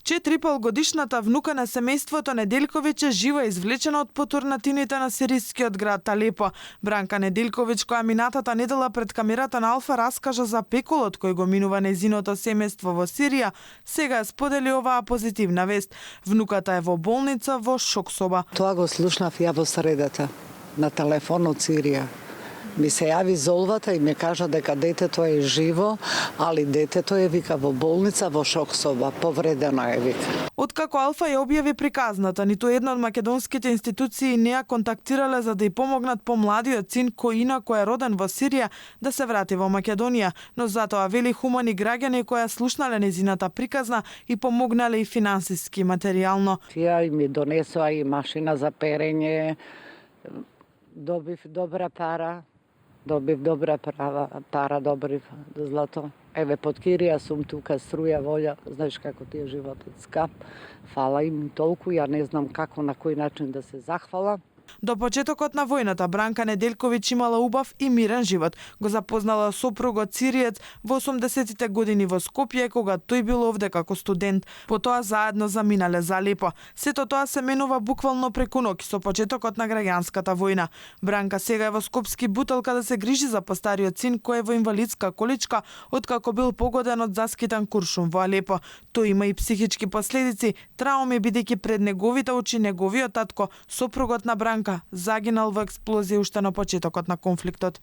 4,5 годишната внука на семејството Неделковиќ е жива извлечена од потурнатините на сирискиот град Алепо. Бранка Неделковиќ, која минатата недела пред камерата на Алфа раскажа за пеколот кој го минува нејзиното семејство во Сирија, сега ја сподели оваа позитивна вест. Внуката е во болница во шок соба. Тоа го слушнав ја во средата на телефон од Сирија. Ми се јави золвата и ми кажа дека детето е живо, али детето е вика во болница во шок соба, повредено е вика. Откако Алфа ја објави приказната, ниту една од македонските институции не ја контактирале за да ја помогнат помладиот син Коина кој е роден во Сирија да се врати во Македонија, но затоа вели хумани граѓани кои ја слушнале нејзината приказна и помогнале и финансиски и материјално. Тие ми донесоа и машина за перење, добив добра пара. Добив добра пара, добив злато. Еве, под Кирија сум тука, струја, волја, знаеш како ти е животот скап. Фала им толку, ја не знам како, на кој начин да се захвала. До почетокот на војната Бранка Неделковиќ имала убав и мирен живот. Го запознала сопругот Сириец во 80-тите години во Скопје, кога тој бил овде како студент. Потоа заедно заминале за Алепо. Сето тоа се менува буквално преку ноќ со почетокот на граѓанската војна. Бранка сега е во Скопски Буталка да се грижи за постариот син кој е во инвалидска количка откако бил погоден од заскитан куршум во Алепо. Тој има и психички последици, трауми бидејќи пред неговите очи неговиот татко, сопругот на Бранка, загинал во експлозија уште на почетокот на конфликтот.